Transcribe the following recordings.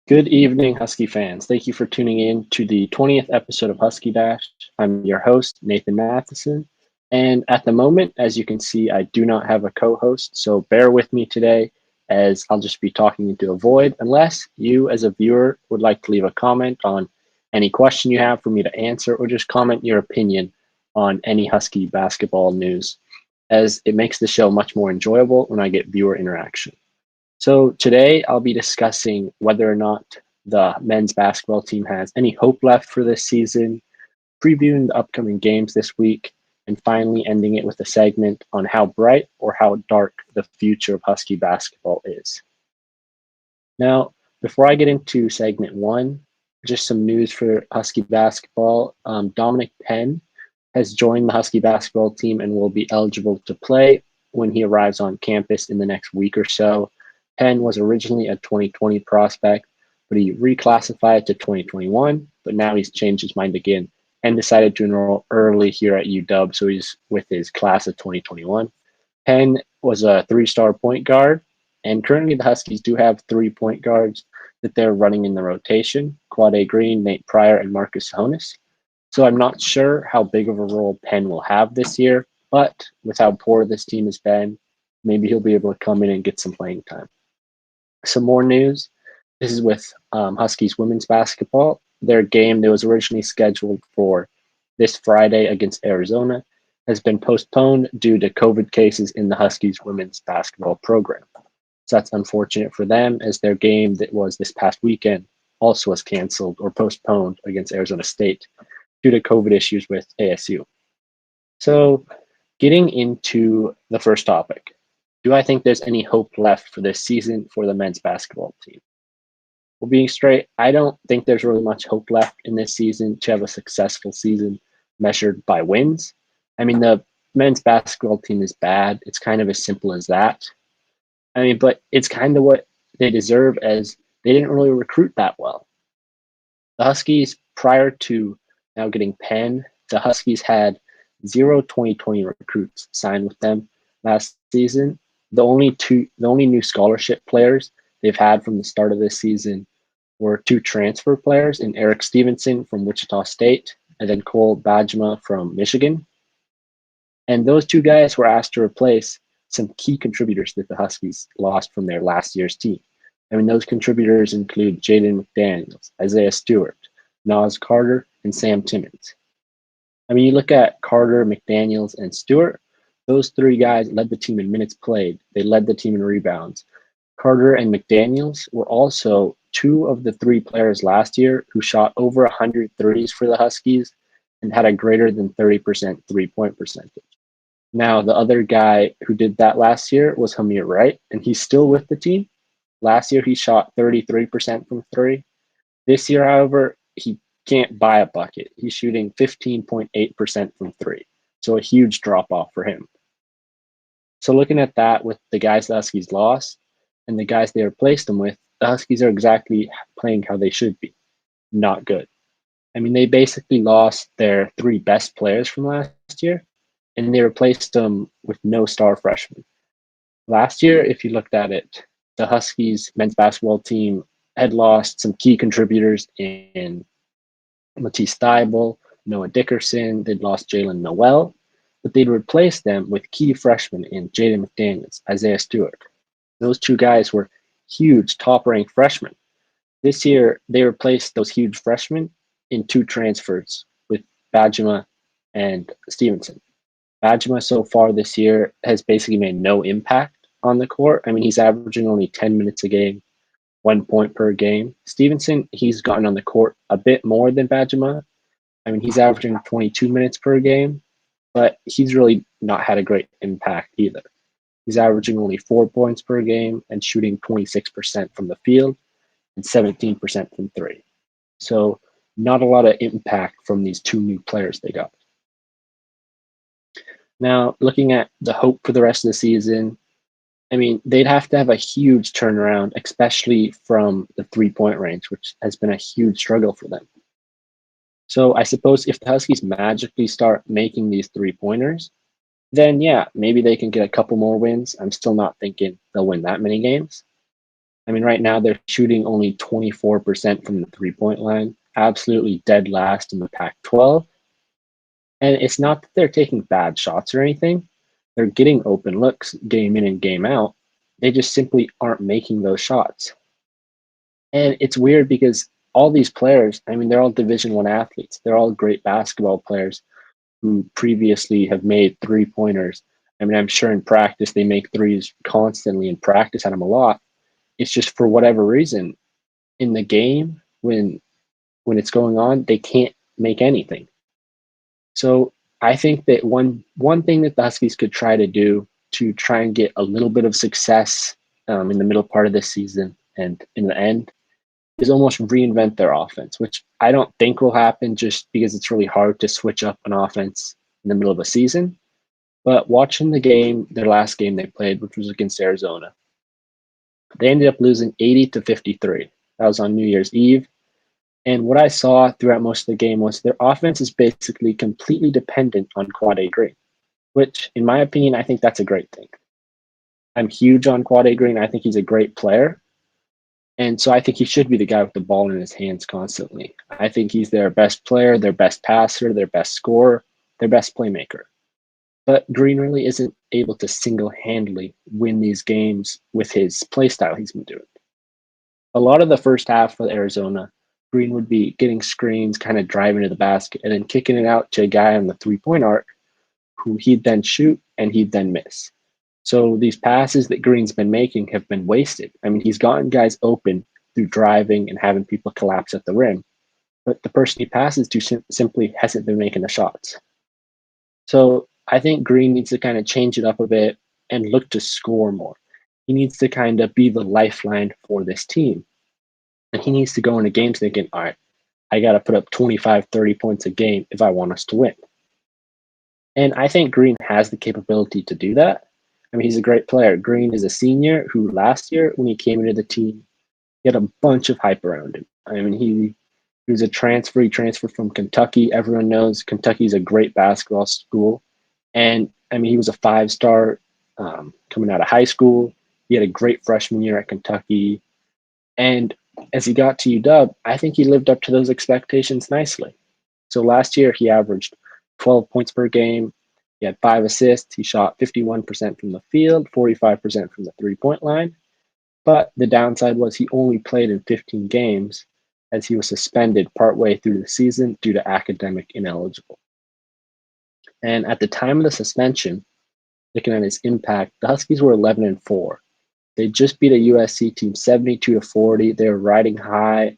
Good evening, Husky fans. Thank you for tuning in to the 20th episode of Husky Dash. I'm your host, Nathan Mathisen. And at the moment, as you can see, I do not have a co host, so bear with me today as I'll just be talking into a void unless you, as a viewer, would like to leave a comment on any question you have for me to answer or just comment your opinion on any Husky basketball news, as it makes the show much more enjoyable when I get viewer interaction. So today I'll be discussing whether or not the men's basketball team has any hope left for this season, previewing the upcoming games this week, and finally ending it with a segment on how bright or how dark the future of Husky basketball is. Now, before I get into segment one, just some news for Husky basketball. Dominic Penn has joined the Husky basketball team and will be eligible to play when he arrives on campus in the next week or so. Penn was originally a 2020 prospect, but he reclassified to 2021, but now he's changed his mind again and decided to enroll early here at UW, so he's with his class of 2021. Penn was a three-star point guard, and currently the Huskies do have 3 point guards that they're running in the rotation: Quade Green, Nate Pryor, and Marcus Honis. So I'm not sure how big of a role Penn will have this year, but with how poor this team has been, maybe he'll be able to come in and get some playing time. Some more news. This is with Huskies women's basketball. Their game that was originally scheduled for this Friday against Arizona has been postponed due to COVID cases in the Huskies women's basketball program. So that's unfortunate for them, as their game that was this past weekend also was canceled or postponed against Arizona State due to COVID issues with ASU. So, getting into the first topic, do I think there's any hope left for this season for the men's basketball team? Well, being straight, I don't think there's really much hope left in this season to have a successful season measured by wins. I mean, the men's basketball team is bad. It's kind of as simple as that. I mean, but it's kind of what they deserve, as they didn't really recruit that well. The Huskies, prior to now getting Penn, the Huskies had zero 2020 recruits signed with them last season. The only new scholarship players they've had from the start of this season were two transfer players in Eric Stevenson from Wichita State and then Cole Bajema from Michigan. And those two guys were asked to replace some key contributors that the Huskies lost from their last year's team. I mean, those contributors include Jaden McDaniels, Isaiah Stewart, Nas Carter, and Sam Timmons. I mean, you look at Carter, McDaniels, and Stewart, those three guys led the team in minutes played. They led the team in rebounds. Carter and McDaniels were also two of the three players last year who shot over 100 threes for the Huskies and had a greater than 30% 3 point percentage. Now, the other guy who did that last year was Hamir Wright, and he's still with the team. Last year, he shot 33% from three. This year, however, he can't buy a bucket. He's shooting 15.8% from three. So a huge drop off for him. So looking at that with the guys the Huskies lost and the guys they replaced them with, the Huskies are exactly playing how they should be. Not good. I mean, they basically lost their three best players from last year, and they replaced them with no star freshmen. Last year, if you looked at it, the Huskies men's basketball team had lost some key contributors in Matisse Thybulle, Noah Dickerson. They'd lost Jalen Noel, but they'd replaced them with key freshmen in Jaden McDaniels, Isaiah Stewart. Those two guys were huge, top-ranked freshmen. This year, they replaced those huge freshmen in two transfers with Bajema and Stevenson. Bajema so far this year has basically made no impact on the court. I mean, he's averaging only 10 minutes a game, 1 point per game. Stevenson, he's gotten on the court a bit more than Bajema. I mean, he's averaging 22 minutes per game, but he's really not had a great impact either. He's averaging only 4 points per game and shooting 26% from the field and 17% from three. So, not a lot of impact from these two new players they got. Now, looking at the hope for the rest of the season, I mean, they'd have to have a huge turnaround, especially from the 3 point range, which has been a huge struggle for them. So I suppose if the Huskies magically start making these 3 pointers, then yeah, maybe they can get a couple more wins. I'm still not thinking they'll win that many games. I mean, right now they're shooting only 24% from the 3-point line, absolutely dead last in the Pac 12. And it's not that they're taking bad shots or anything, they're getting open looks game in and game out. They just simply aren't making those shots. And it's weird because all these players, I mean, they're all Division One athletes. They're all great basketball players who previously have made 3-pointers. I mean, I'm sure in practice they make threes constantly and practice at them a lot. It's just for whatever reason in the game when it's going on, they can't make anything. So I think that one thing that the Huskies could try to do to try and get a little bit of success in the middle part of this season and in the end is almost reinvent their offense, which I don't think will happen just because it's really hard to switch up an offense in the middle of a season. But watching the game, their last game they played, which was against Arizona, they ended up losing 80-53. That was on New Year's Eve. And what I saw throughout most of the game was their offense is basically completely dependent on Quade Green, which, in my opinion, I think that's a great thing. I'm huge on Quade Green. I think he's a great player. And so I think he should be the guy with the ball in his hands constantly. I think he's their best player, their best passer, their best scorer, their best playmaker. But Green really isn't able to single handedly win these games with his play style he's been doing. A lot of the first half for Arizona, Green would be getting screens, kind of driving to the basket, and then kicking it out to a guy on the 3-point arc who he'd then shoot and he'd then miss. So these passes that Green's been making have been wasted. I mean, he's gotten guys open through driving and having people collapse at the rim, but the person he passes to simply hasn't been making the shots. So I think Green needs to kind of change it up a bit and look to score more. He needs to kind of be the lifeline for this team. And he needs to go into games thinking, all right, I got to put up 25, 30 points a game if I want us to win. And I think Green has the capability to do that. I mean, he's a great player. Green is a senior who last year, when he came into the team, he had a bunch of hype around him. I mean, he was a transfer. He transferred from Kentucky. Everyone knows Kentucky's a great basketball school. And I mean, he was a 5-star coming out of high school. He had a great freshman year at Kentucky. And as he got to UW, I think he lived up to those expectations nicely. So last year, he averaged 12 points per game. He had 5 assists. He shot 51% from the field, 45% from the 3-point line. But the downside was he only played in 15 games as he was suspended partway through the season due to academic ineligible. And at the time of the suspension, looking at his impact, the Huskies were 11-4. They just beat a USC team 72-40. They were riding high.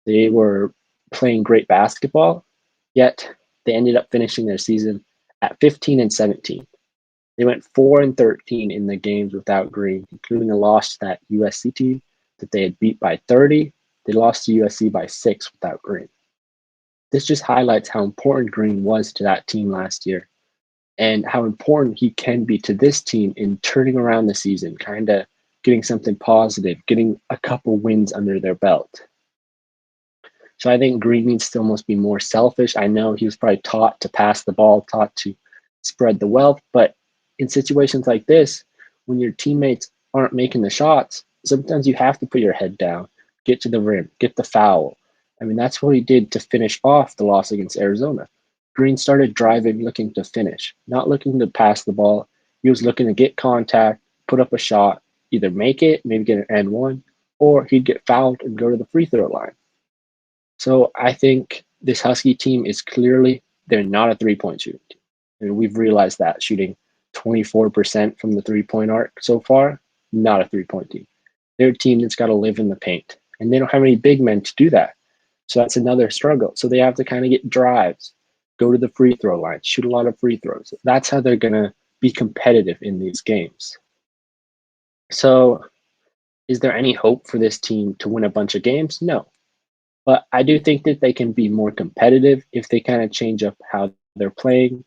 They were playing great basketball, yet they ended up finishing their season at 15-17. They went 4-13 in the games without Green, including a loss to that USC team that they had beat by 30. They lost to USC by 6 without Green. This just highlights how important Green was to that team last year and how important he can be to this team in turning around the season, kind of getting something positive, getting a couple wins under their belt. So I think Green needs to almost be more selfish. I know he was probably taught to pass the ball, taught to spread the wealth, but in situations like this, when your teammates aren't making the shots, sometimes you have to put your head down, get to the rim, get the foul. I mean, that's what he did to finish off the loss against Arizona. Green started driving, looking to finish, not looking to pass the ball. He was looking to get contact, put up a shot, either make it, maybe get an and one, or he'd get fouled and go to the free throw line. So I think this Husky team is clearly, they're not a 3-point shooting team. I mean, we've realized that shooting 24% from the 3-point arc so far, not a 3-point team. They're a team that's got to live in the paint, and they don't have any big men to do that. So that's another struggle. So they have to kind of get drives, go to the free throw line, shoot a lot of free throws. That's how they're going to be competitive in these games. So is there any hope for this team to win a bunch of games? No. But I do think that they can be more competitive if they kind of change up how they're playing.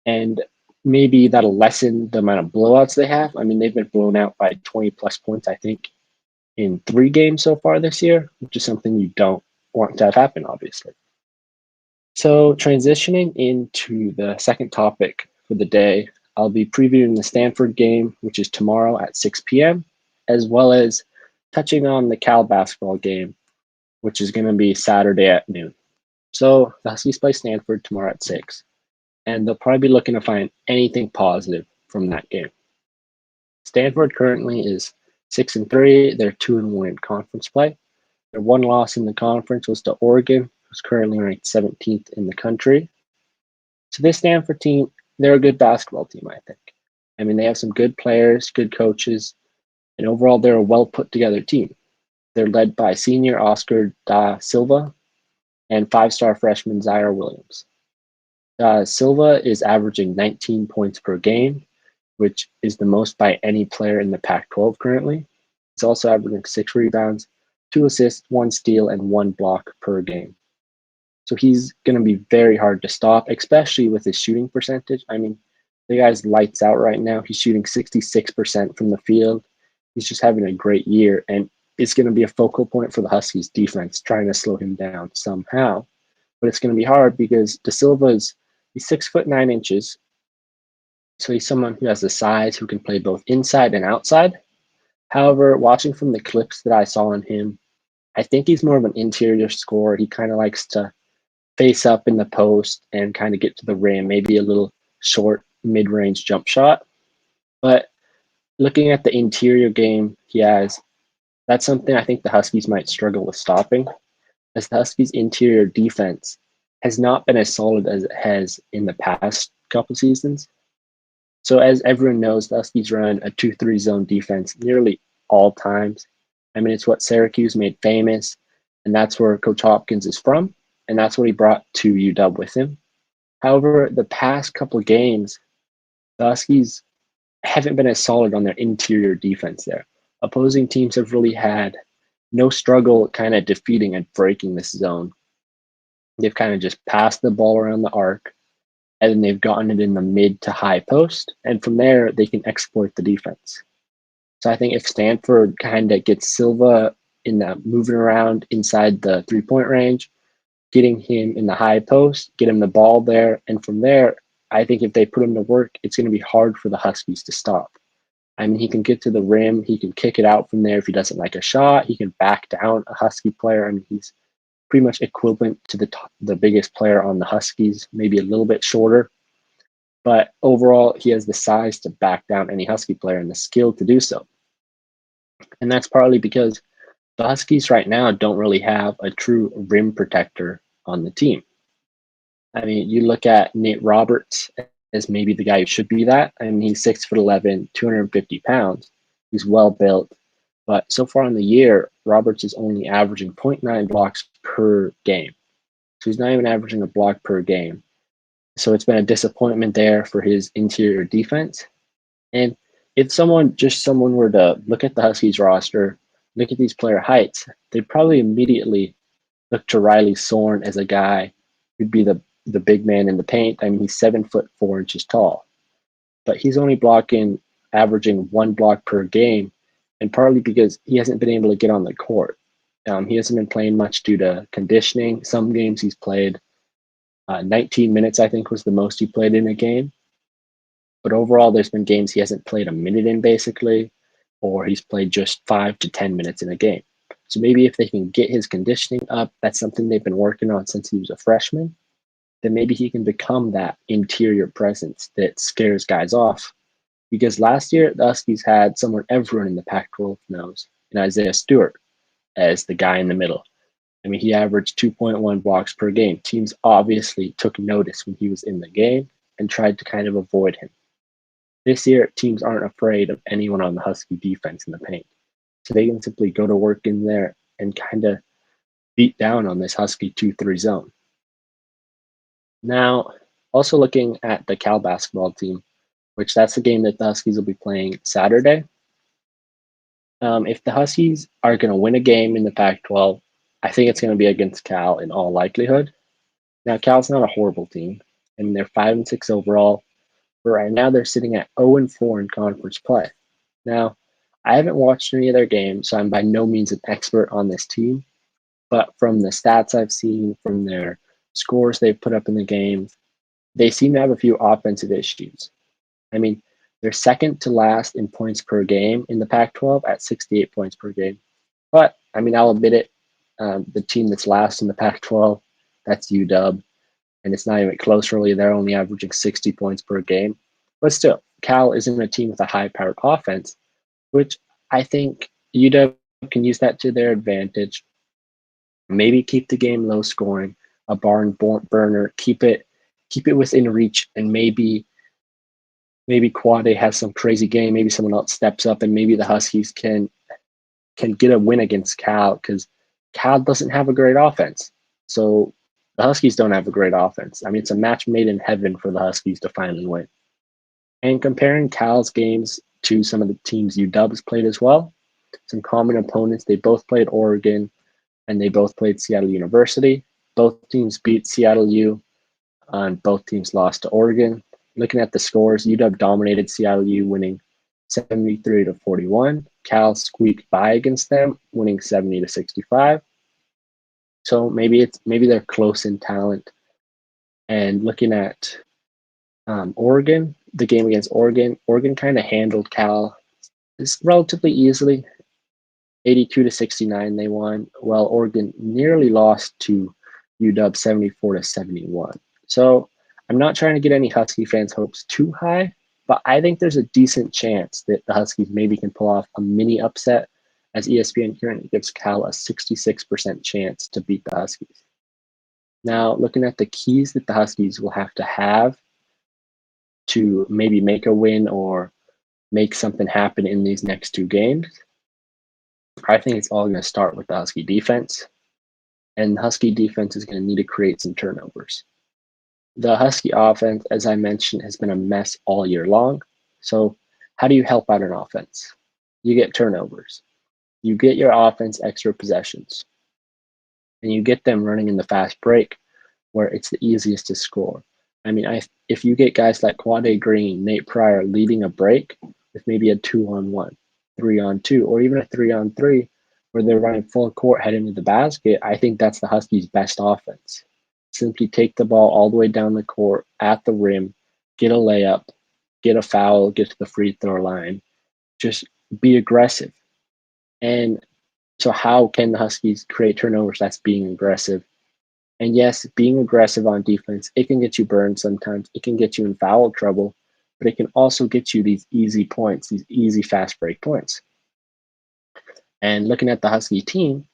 And maybe that'll lessen the amount of blowouts they have. I mean, they've been blown out by 20 plus points, I think, in 3 games so far this year, which is something you don't want to have happen, obviously. So, transitioning into the second topic for the day, I'll be previewing the Stanford game, which is tomorrow at 6 p.m., as well as touching on the Cal basketball game, which is going to be Saturday at noon. So the Huskies play Stanford tomorrow at 6, and they'll probably be looking to find anything positive from that game. Stanford currently is 6-3. They're 2-1 in conference play. Their one loss in the conference was to Oregon, who's currently ranked 17th in the country. So this Stanford team, they're a good basketball team, I think. I mean, they have some good players, good coaches, and overall, they're a well put together team. They're led by senior Oscar da Silva and 5-star freshman Zaire Williams. Silva is averaging 19 points per game, which is the most by any player in the Pac 12 currently. He's also averaging 6 rebounds, 2 assists, 1 steal, and 1 block per game. So he's going to be very hard to stop, especially with his shooting percentage. I mean, the guy's lights out right now. He's shooting 66% from the field. He's just having a great year, and it's going to be a focal point for the Huskies defense, trying to slow him down somehow. But it's going to be hard because De Silva's he's 6'9". So he's someone who has the size, who can play both inside and outside. However, watching from the clips that I saw on him, I think he's more of an interior scorer. He kind of likes to face up in the post and kind of get to the rim, maybe a little short mid-range jump shot. But looking at the interior game he has, that's something I think the Huskies might struggle with stopping, as the Huskies' interior defense has not been as solid as it has in the past couple seasons. So as everyone knows, the Huskies run a 2-3 zone defense nearly all times. I mean, it's what Syracuse made famous, and that's where Coach Hopkins is from, and that's what he brought to UW with him. However, the past couple games, the Huskies haven't been as solid on their interior defense there. Opposing teams have really had no struggle kind of defeating and breaking this zone. They've kind of just passed the ball around the arc, and then they've gotten it in the mid to high post, and from there they can exploit the defense. So I think if Stanford kind of gets Silva in the moving around inside the 3-point range, getting him in the high post, get him the ball there, and from there, I think if they put him to work, it's going to be hard for the Huskies to stop. I mean, he can get to the rim, he can kick it out from there if he doesn't like a shot, he can back down a Husky player. I mean, he's pretty much equivalent to the biggest player on the Huskies, maybe a little bit shorter. But overall, he has the size to back down any Husky player and the skill to do so. And that's partly because the Huskies right now don't really have a true rim protector on the team. I mean, you look at Nate Roberts as maybe the guy who should be that. I mean, he's 6'11", 250 pounds. He's well built. But so far in the year, Roberts is only averaging 0.9 blocks per game. So he's not even averaging a block per game. So it's been a disappointment there for his interior defense. And if someone were to look at the Huskies roster, look at these player heights, they'd probably immediately look to Riley Sorn as a guy who'd be the big man in the paint. I mean, he's 7'4" tall, but he's only averaging 1 block per game, and partly because he hasn't been able to get on the court. He hasn't been playing much due to conditioning. Some games he's played 19 minutes, I think, was the most he played in a game. But overall, there's been games he hasn't played a minute in, basically, or he's played just 5 to 10 minutes in a game. So maybe if they can get his conditioning up, that's something they've been working on since he was a freshman, then maybe he can become that interior presence that scares guys off. Because last year, the Huskies had someone everyone in the Pac-12 knows, in Isaiah Stewart, as the guy in the middle. I mean, he averaged 2.1 blocks per game. Teams obviously took notice when he was in the game and tried to kind of avoid him. This year, teams aren't afraid of anyone on the Husky defense in the paint. So they can simply go to work in there and kind of beat down on this Husky 2-3 zone. Now, also looking at the Cal basketball team, which that's the game that the Huskies will be playing Saturday. If the Huskies are going to win a game in the Pac-12, I think it's going to be against Cal in all likelihood. Now, Cal's not a horrible team. I mean, they're 5-6 overall, but right now they're sitting at 0-4 in conference play. Now, I haven't watched any of their games, so I'm by no means an expert on this team. But from the stats I've seen, from their scores they've put up in the games, they seem to have a few offensive issues. I mean, they're second to last in points per game in the Pac-12 at 68 points per game. But I mean, I'll admit it. The team that's last in the Pac-12, that's UW, and it's not even close. Really, they're only averaging 60 points per game. But still, Cal isn't a team with a high-powered offense, which I think UW can use that to their advantage. Maybe keep the game low scoring, a barn burner, keep it within reach, and maybe Quade has some crazy game. Maybe someone else steps up, and maybe the Huskies can get a win against Cal because Cal doesn't have a great offense. So the Huskies don't have a great offense. I mean, it's a match made in heaven for the Huskies to finally win. And comparing Cal's games to some of the teams UW's played as well, some common opponents. They both played Oregon and they both played Seattle University. Both teams beat Seattle U, and both teams lost to Oregon. Looking at the scores, UW dominated Seattle U, winning 73 to 41. Cal squeaked by against them, winning 70 to 65. So maybe they're close in talent. And looking at Oregon, the game against Oregon, Oregon kind of handled Cal relatively easily. 82 to 69 they won. Well, Oregon nearly lost to UW 74 to 71. So I'm not trying to get any Husky fans' hopes too high, but I think there's a decent chance that the Huskies maybe can pull off a mini upset, as ESPN currently gives Cal a 66% chance to beat the Huskies. Now, looking at the keys that the Huskies will have to maybe make a win or make something happen in these next two games, I think it's all going to start with the Husky defense. And the Husky defense is going to need to create some turnovers. The Husky offense, as I mentioned, has been a mess all year long. So, how do you help out an offense? You get turnovers. You get your offense extra possessions. And you get them running in the fast break where it's the easiest to score. I mean, if you get guys like Quade Green, Nate Pryor leading a break with maybe a 2-on-1, 3-on-2, or even a 3-on-3, where they're running full court heading to the basket, I think that's the Huskies' best offense. Simply take the ball all the way down the court at the rim, get a layup, get a foul, get to the free throw line. Just be aggressive. And so, how can the Huskies create turnovers? That's being aggressive. And yes, being aggressive on defense, it can get you burned sometimes. It can get you in foul trouble, but it can also get you these easy points, these easy fast break points. And looking at the Husky team,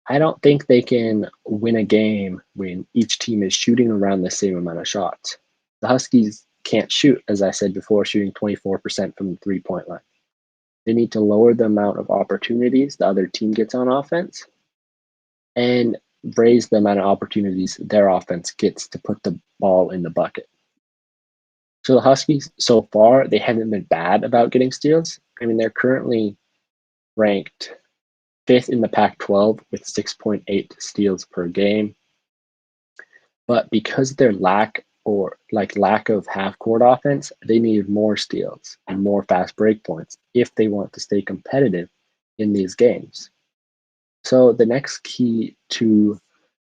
I don't think they can win a game when each team is shooting around the same amount of shots. The Huskies can't shoot, as I said before, shooting 24% from the 3-point line. They need to lower the amount of opportunities the other team gets on offense and raise the amount of opportunities their offense gets to put the ball in the bucket. So the Huskies, so far, they haven't been bad about getting steals. I mean, they're currently ranked fifth in the Pac-12 with 6.8 steals per game. But because of their lack of half-court offense, they need more steals and more fast break points if they want to stay competitive in these games. So the next key to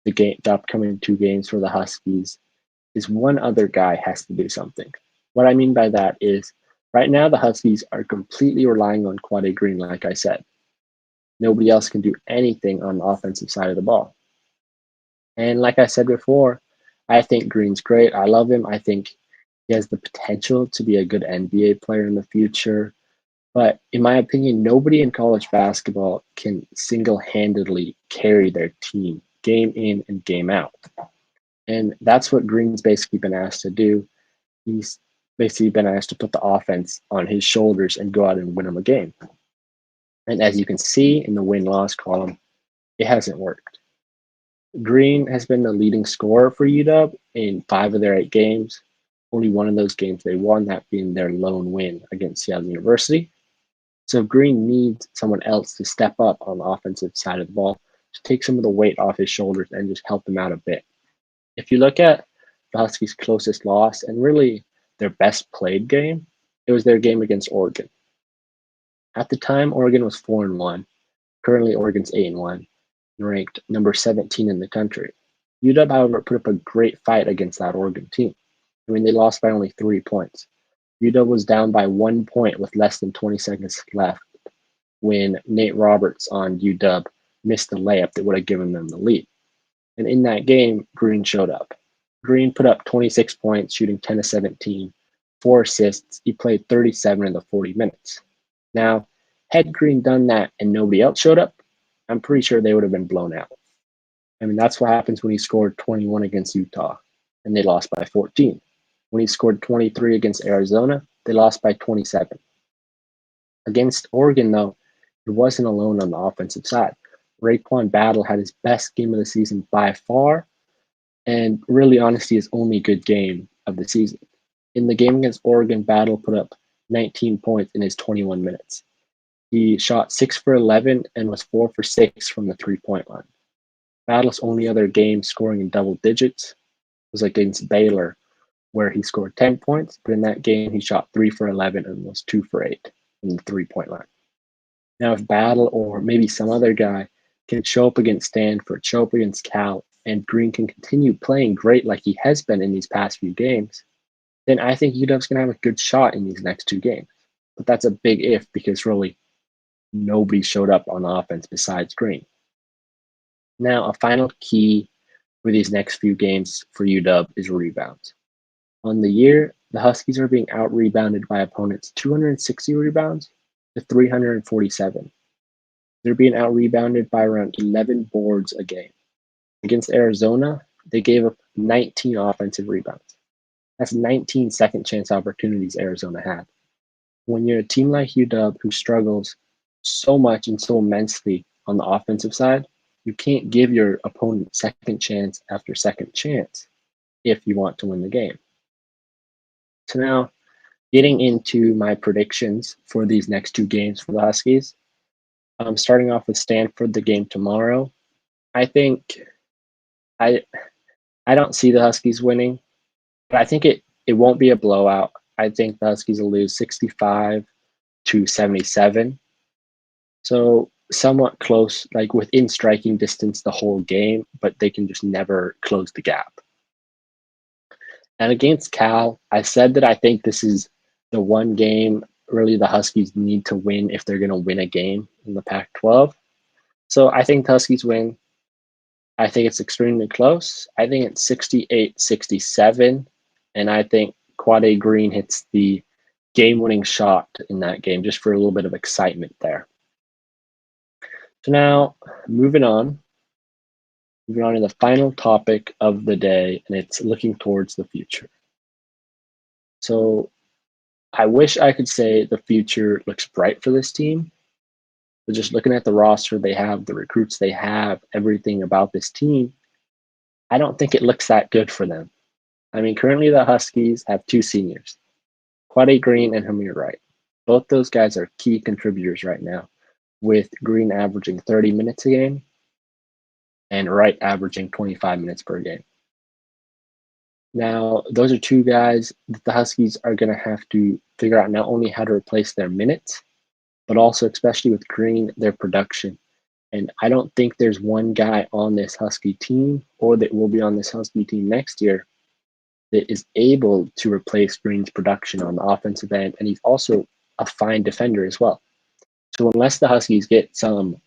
the upcoming two games for the Huskies is one other guy has to do something. What I mean by that is right now the Huskies are completely relying on Quade Green, like I said. Nobody else can do anything on the offensive side of the ball. And like I said before, I think Green's great. I love him. I think he has the potential to be a good NBA player in the future. But in my opinion, nobody in college basketball can single-handedly carry their team game in and game out. And that's what Green's basically been asked to do. He's basically been asked to put the offense on his shoulders and go out and win them a game. And as you can see in the win-loss column, it hasn't worked. Green has been the leading scorer for UW in 5 of their 8 games. Only one of those games they won, that being their lone win against Seattle University. So Green needs someone else to step up on the offensive side of the ball to take some of the weight off his shoulders and just help them out a bit. If you look at the Huskies' closest loss and really their best played game, it was their game against Oregon. At the time, Oregon was 4-1. Currently, Oregon's 8-1, ranked number 17 in the country. UW, however, put up a great fight against that Oregon team. I mean, they lost by only 3 points. UW was down by 1 point with less than 20 seconds left. when Nate Roberts on UW missed a layup that would have given them the lead. And in that game, Green showed up. Green put up 26 points, shooting 10 of 17, 4 assists. He played 37 of the 40 minutes. Now, had Green done that and nobody else showed up, I'm pretty sure they would have been blown out. I mean, that's what happens when he scored 21 against Utah and they lost by 14. When he scored 23 against Arizona, they lost by 27. Against Oregon, though, he wasn't alone on the offensive side. Raekwon Battle had his best game of the season by far, and really, honestly, his only good game of the season. In the game against Oregon, Battle put up 19 points in his 21 minutes. He shot 6 for 11 and was 4 for 6 from the three-point line. Battle's only other game scoring in double digits was against Baylor, where he scored 10 points, but in that game, he shot 3 for 11 and was 2 for 8 from the three-point line. Now, if Battle or maybe some other guy can show up against Stanford, show up against Cal, and Green can continue playing great like he has been in these past few games, then I think UW's going to have a good shot in these next two games. But that's a big if because really nobody showed up on offense besides Green. Now, a final key for these next few games for UW is rebounds. On the year, the Huskies are being out-rebounded by opponents 260 rebounds to 347. They're being out-rebounded by around 11 boards a game. Against Arizona, they gave up 19 offensive rebounds. That's 19 second chance opportunities Arizona had. When you're a team like UW who struggles so much and so immensely on the offensive side, you can't give your opponent second chance after second chance if you want to win the game. So now, getting into my predictions for these next two games for the Huskies, starting off with Stanford, the game tomorrow. I think I don't see the Huskies winning, but I think it won't be a blowout. I think the Huskies will lose 65 to 77. So somewhat close, like within striking distance the whole game, but they can just never close the gap. And against Cal, I said that I think this is the one game really the Huskies need to win if they're going to win a game in the Pac-12. So I think the Huskies win. I think it's extremely close. I think it's 68-67, and I think Quade Green hits the game-winning shot in that game just for a little bit of excitement there. So now, moving on to the final topic of the day, and it's looking towards the future. So I wish I could say the future looks bright for this team, but just looking at the roster they have, the recruits they have, everything about this team, I don't think it looks that good for them. I mean, currently the Huskies have two seniors, Quade Green and Hamir Wright. Both those guys are key contributors right now, with Green averaging 30 minutes a game and Wright averaging 25 minutes per game. Now, those are two guys that the Huskies are going to have to figure out not only how to replace their minutes, but also, especially with Green, their production. And I don't think there's one guy on this Husky team or that will be on this Husky team next year that is able to replace Green's production on the offensive end. And he's also a fine defender as well. So unless the Huskies get some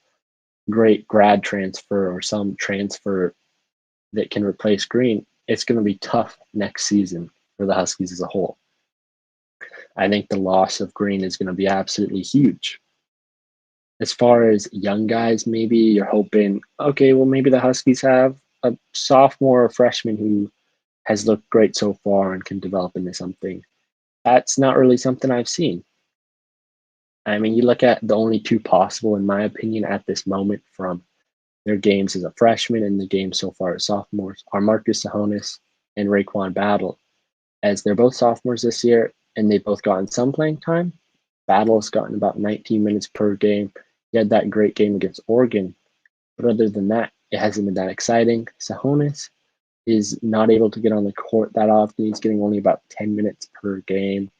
great grad transfer or some transfer that can replace Green, it's going to be tough next season for the Huskies as a whole. I think the loss of Green is going to be absolutely huge. As far as young guys, maybe you're hoping, okay, well, maybe the Huskies have a sophomore or freshman who has looked great so far and can develop into something. That's not really something I've seen. I mean, you look at the only two possible, in my opinion, at this moment from their games as a freshman and the games so far as sophomores are Marcus Sahonis and Raekwon Battle, as they're both sophomores this year and they've both gotten some playing time. Battle's gotten about 19 minutes per game. He had that great game against Oregon, but other than that, it hasn't been that exciting. Sahonis is not able to get on the court that often. He's getting only about 10 minutes per game.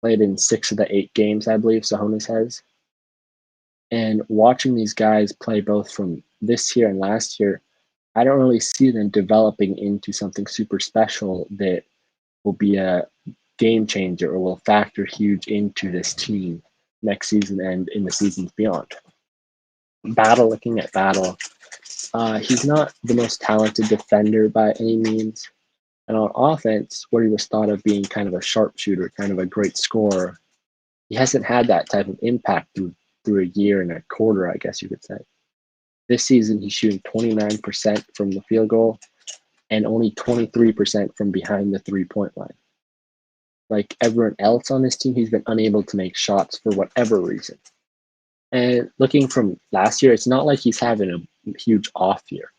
Played in 6 of the 8 games, I believe, Sahonis has. And watching these guys play both from this year and last year, I don't really see them developing into something super special that will be a game changer or will factor huge into this team next season and in the seasons beyond. Battle, looking at Battle, he's not the most talented defender by any means. And on offense, where he was thought of being kind of a sharpshooter, kind of a great scorer, he hasn't had that type of impact through a year and a quarter, I guess you could say. This season, he's shooting 29% from the field goal and only 23% from behind the three-point line. Like everyone else on this team, he's been unable to make shots for whatever reason. And looking from last year, it's not like he's having a huge off year.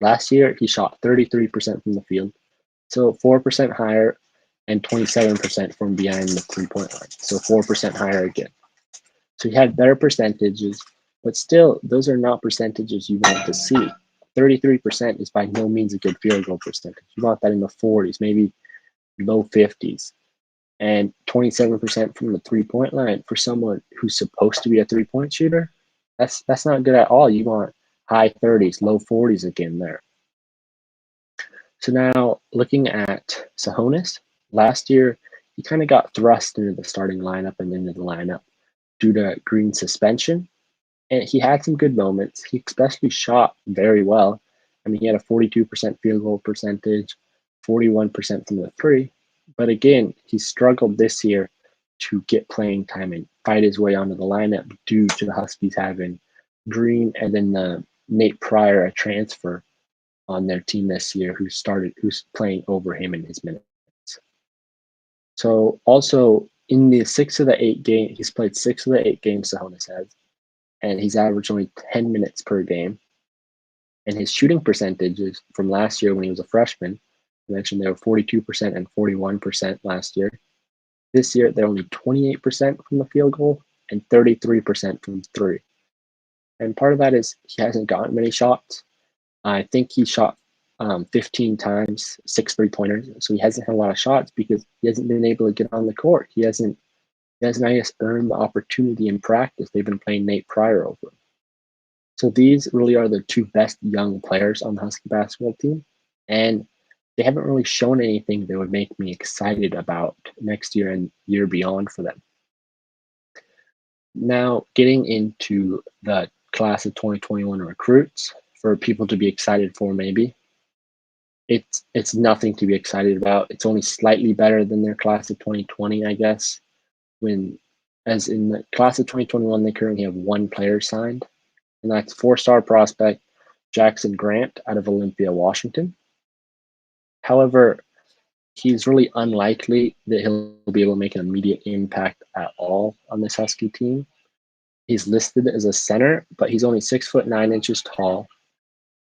Last year, he shot 33% from the field, so 4% higher, and 27% from behind the three-point line, so 4% higher again. So he had better percentages, but still, those are not percentages you want to see. 33% is by no means a good field goal percentage. You want that in the 40s, maybe low 50s. And 27% from the three-point line for someone who's supposed to be a three-point shooter, that's not good at all. You want high 30s, low 40s again there. So now looking at Sahonis, last year he kind of got thrust into the starting lineup and into the lineup due to Green's suspension. And he had some good moments. He especially shot very well. I mean, he had a 42% field goal percentage, 41% from the three. But again, he struggled this year to get playing time and fight his way onto the lineup due to the Huskies having Green and then Nate Pryor, a transfer on their team this year, who's playing over him in his minutes. So also in the 6 of the 8 games, he's played 6 of the 8 games Sahonis has, and he's averaged only 10 minutes per game. And his shooting percentages from last year when he was a freshman, I mentioned they were 42% and 41% last year. This year, they're only 28% from the field goal and 33% from three. And part of that is he hasn't gotten many shots. I think he shot 15 times, 6 three-pointers. So he hasn't had a lot of shots because he hasn't been able to get on the court. He hasn't, I guess, earned the opportunity in practice. They've been playing Nate Pryor over him. So these really are the two best young players on the Husky basketball team. And they haven't really shown anything that would make me excited about next year and year beyond for them. Now, getting into the class of 2021 recruits for people to be excited for, maybe. It's nothing to be excited about. It's only slightly better than their class of 2020, I guess. As in the class of 2021, they currently have one player signed, and that's 4-star prospect Jackson Grant out of Olympia, Washington. However, he's really unlikely that he'll be able to make an immediate impact at all on this Husky team. He's listed as a center, but he's only 6'9" tall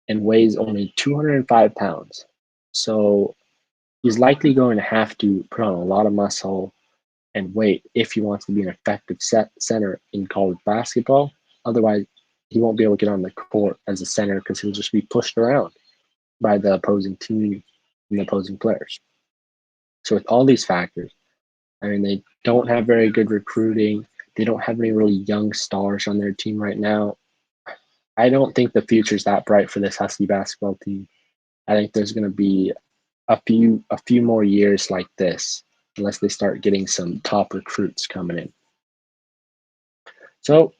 and weighs only 205 pounds. So he's likely going to have to put on a lot of muscle and weight if he wants to be an effective center in college basketball. Otherwise, he won't be able to get on the court as a center because he'll just be pushed around by the opposing team and the opposing players. So with all these factors, I mean, they don't have very good recruiting. They don't have any really young stars on their team right now. I don't think the future's that bright for this Husky basketball team. I think there's going to be a few more years like this unless they start getting some top recruits coming in. So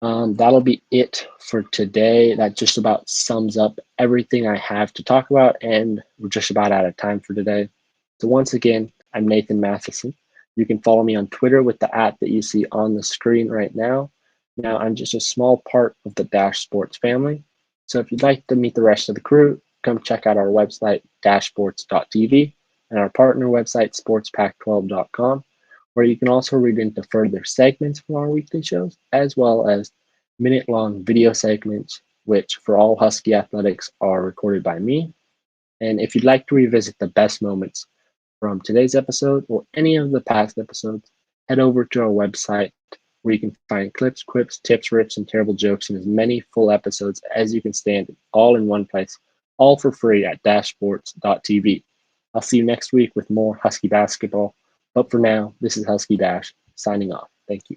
that'll be it for today. That just about sums up everything I have to talk about, and we're just about out of time for today. So once again, I'm Nathan Mathisen. You can follow me on Twitter with the @ that you see on the screen right now. Now, I'm just a small part of the Dash Sports family. So if you'd like to meet the rest of the crew, come check out our website, dashsports.tv, and our partner website, sportspack12.com, where you can also read into further segments from our weekly shows, as well as minute-long video segments, which for all Husky athletics are recorded by me. And if you'd like to revisit the best moments from today's episode or any of the past episodes, head over to our website where you can find clips, quips, tips, rips, and terrible jokes and as many full episodes as you can stand, all in one place, all for free at dashsports.tv. I'll see you next week with more Husky basketball. But for now, this is Husky Dash signing off. Thank you.